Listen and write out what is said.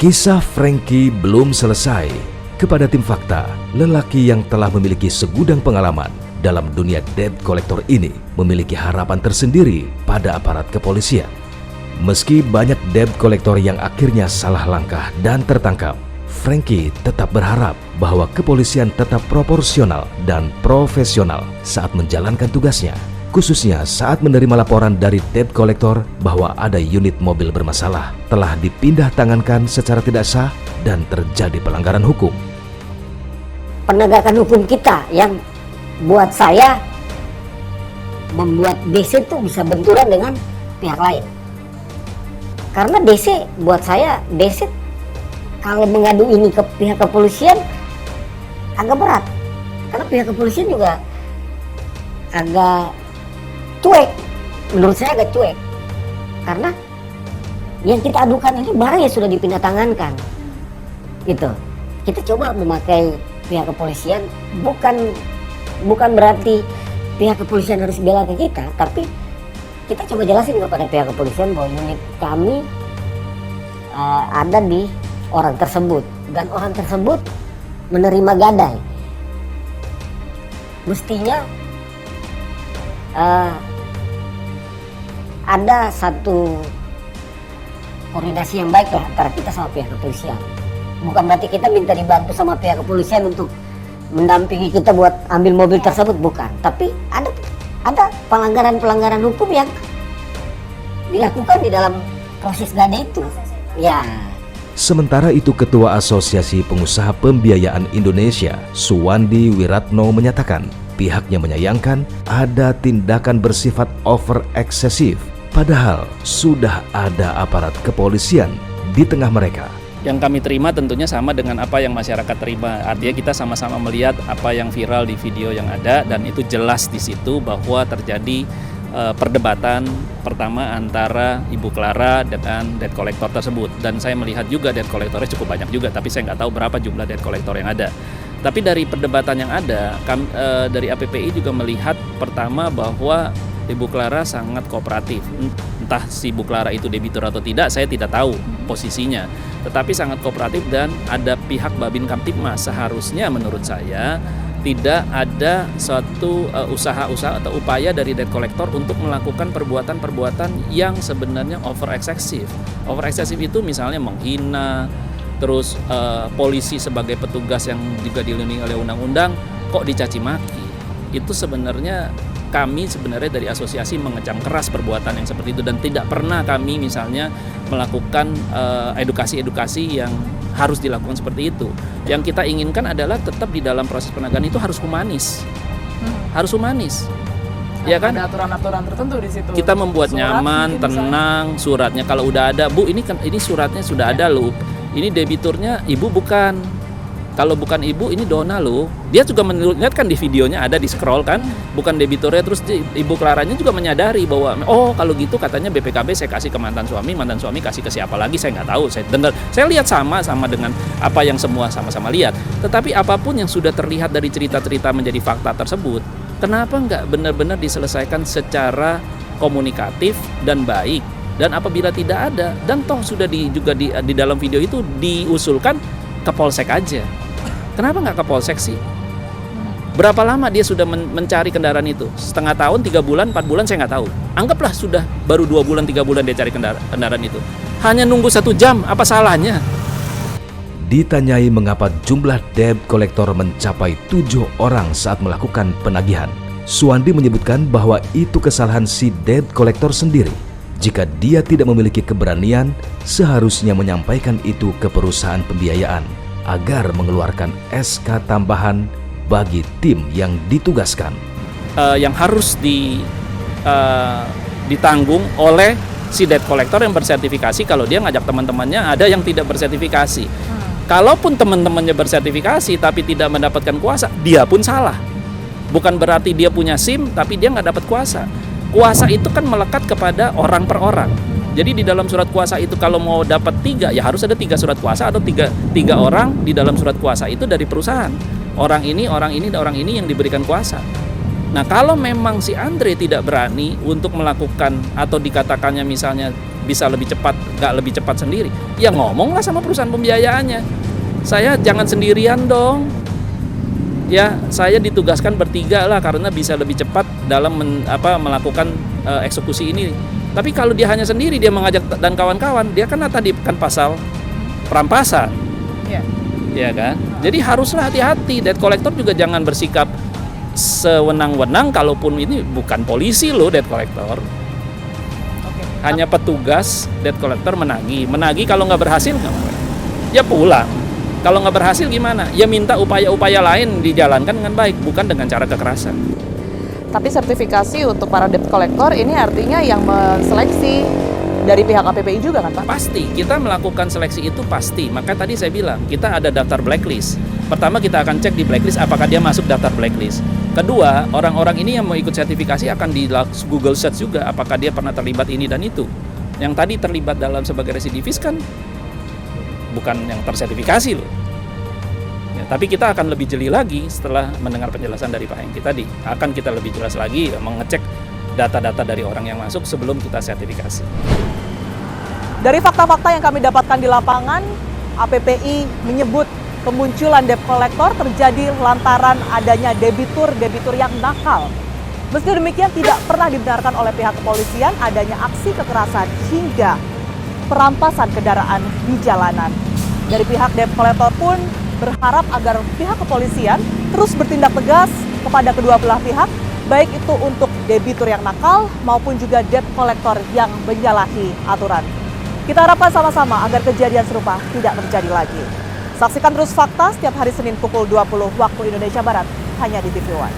Kisah Frankie belum selesai. Kepada tim fakta, lelaki yang telah memiliki segudang pengalaman dalam dunia debt collector ini memiliki harapan tersendiri pada aparat kepolisian. Meski banyak debt collector yang akhirnya salah langkah dan tertangkap, Frankie tetap berharap bahwa kepolisian tetap proporsional dan profesional saat menjalankan tugasnya, khususnya saat menerima laporan dari debt collector bahwa ada unit mobil bermasalah telah dipindah tangankan secara tidak sah dan terjadi pelanggaran hukum. Penegakan hukum kita yang buat saya membuat DC itu bisa benturan dengan pihak lain. Karena DC buat saya, DC kalau mengadu ini ke pihak kepolisian agak berat. Karena pihak kepolisian juga agak cuek. Menurut saya agak cuek. Karena yang kita adukan ini barang yang sudah dipindah tangankan. Gitu. Kita coba memakai pihak kepolisian, bukan berarti pihak kepolisian harus bela ke kita, tapi kita coba jelasin kepada pihak kepolisian bahwa unit kami ada di orang tersebut dan orang tersebut menerima gadai. Mestinya ada satu koordinasi yang baik lah antara kita sama pihak kepolisian. Bukan berarti kita minta dibantu sama pihak kepolisian untuk mendampingi kita buat ambil mobil tersebut, bukan. Tapi ada pelanggaran hukum yang dilakukan di dalam proses gadai itu. Ya. Sementara itu, Ketua Asosiasi Pengusaha Pembiayaan Indonesia, Suwandi Wiratno, menyatakan pihaknya menyayangkan ada tindakan bersifat over eksesif, padahal sudah ada aparat kepolisian di tengah mereka. Yang kami terima tentunya sama dengan apa yang masyarakat terima. Artinya kita sama-sama melihat apa yang viral di video yang ada, dan itu jelas di situ bahwa terjadi perdebatan pertama antara Ibu Clara dengan debt collector tersebut. Dan saya melihat juga debt collectornya cukup banyak juga, tapi saya nggak tahu berapa jumlah debt collector yang ada. Tapi dari perdebatan yang ada, dari APPI juga melihat pertama bahwa Ibu Clara sangat kooperatif. Entah si Ibu Clara itu debitur atau tidak, saya tidak tahu posisinya. Tetapi sangat kooperatif, dan ada pihak Babin Kamtibmas. Seharusnya menurut saya tidak ada suatu usaha-usaha atau upaya dari debt collector untuk melakukan perbuatan-perbuatan yang sebenarnya over eksesif. Over eksesif itu misalnya menghina, terus polisi sebagai petugas yang juga dilindungi oleh undang-undang kok dicaci maki. Itu sebenarnya kami dari asosiasi mengecam keras perbuatan yang seperti itu, dan tidak pernah kami misalnya melakukan edukasi-edukasi yang harus dilakukan seperti itu. Yang kita inginkan adalah tetap di dalam proses penegakan itu harus humanis. Harus humanis. Ya kan? Ada aturan-aturan tertentu di situ. Kita membuat Surat nyaman, tenang, suratnya kalau udah ada, Bu, ini suratnya sudah ada loh. Ini debiturnya Ibu bukan. Kalau bukan Ibu, ini Dona loh. Dia juga melihat kan di videonya, ada di scroll kan, bukan debiturnya. Terus Ibu Claranya juga menyadari bahwa oh kalau gitu katanya BPKB saya kasih ke mantan suami kasih ke siapa lagi saya nggak tahu. Saya dengar, saya lihat sama dengan apa yang semua sama-sama lihat. Tetapi apapun yang sudah terlihat dari cerita-cerita menjadi fakta tersebut, kenapa nggak benar-benar diselesaikan secara komunikatif dan baik? Dan apabila tidak ada, dan toh sudah juga di dalam video itu diusulkan ke Polsek aja. Kenapa nggak ke Polsek sih? Berapa lama dia sudah mencari kendaraan itu? Setengah tahun, 3 bulan, 4 bulan, saya nggak tahu. Anggaplah sudah baru 2 bulan, 3 bulan dia cari kendaraan itu. Hanya nunggu 1 jam, apa salahnya? Ditanyai mengapa jumlah debt collector mencapai 7 orang saat melakukan penagihan, Suwandi menyebutkan bahwa itu kesalahan si debt collector sendiri. Jika dia tidak memiliki keberanian, seharusnya menyampaikan itu ke perusahaan pembiayaan agar mengeluarkan SK tambahan bagi tim yang ditugaskan. Yang harus ditanggung oleh si debt collector yang bersertifikasi kalau dia ngajak teman-temannya ada yang tidak bersertifikasi. Kalaupun teman-temannya bersertifikasi tapi tidak mendapatkan kuasa, dia pun salah. Bukan berarti dia punya SIM tapi dia nggak dapat kuasa. Kuasa itu kan melekat kepada orang per orang. Jadi di dalam surat kuasa itu kalau mau dapat 3, ya harus ada 3 surat kuasa atau tiga orang di dalam surat kuasa itu dari perusahaan. Orang ini yang diberikan kuasa. Nah kalau memang si Andre tidak berani untuk melakukan atau dikatakannya misalnya bisa lebih cepat, nggak lebih cepat sendiri? Ya ngomonglah sama perusahaan pembiayaannya. Saya jangan sendirian dong. Ya, saya ditugaskan bertiga lah karena bisa lebih cepat dalam melakukan eksekusi ini. Tapi kalau dia hanya sendiri, dia mengajak dan kawan-kawan, dia kan tadi kan pasal perampasan. Iya. Ya kan? Jadi haruslah hati-hati. Debt collector juga jangan bersikap sewenang-wenang, kalaupun ini bukan polisi loh debt collector. Oke. Hanya petugas debt collector menagih kalau nggak berhasil nggak apa-apa. Ya pulang. Kalau nggak berhasil gimana? Ya minta upaya-upaya lain dijalankan dengan baik, bukan dengan cara kekerasan. Tapi sertifikasi untuk para debt collector ini artinya yang menseleksi dari pihak KPPI juga kan Pak? Pasti, kita melakukan seleksi itu pasti. Maka tadi saya bilang, kita ada daftar blacklist. Pertama kita akan cek di blacklist apakah dia masuk daftar blacklist. Kedua, orang-orang ini yang mau ikut sertifikasi akan di Google search juga apakah dia pernah terlibat ini dan itu. Yang tadi terlibat dalam sebagai residivis kan bukan yang tersertifikasi loh. Ya, tapi kita akan lebih jeli lagi setelah mendengar penjelasan dari Pak Hengki tadi. Akan kita lebih jelas lagi mengecek data-data dari orang yang masuk sebelum kita sertifikasi. Dari fakta-fakta yang kami dapatkan di lapangan, APPI menyebut kemunculan debt collector terjadi lantaran adanya debitur yang nakal. Meski demikian tidak pernah dibenarkan oleh pihak kepolisian adanya aksi kekerasan hingga perampasan kendaraan di jalanan. Dari pihak debt collector pun berharap agar pihak kepolisian terus bertindak tegas kepada kedua belah pihak, baik itu untuk debitur yang nakal maupun juga debt collector yang menyalahi aturan. Kita harapkan sama-sama agar kejadian serupa tidak terjadi lagi. Saksikan terus Fakta setiap hari Senin pukul 20 waktu Indonesia Barat hanya di TV One.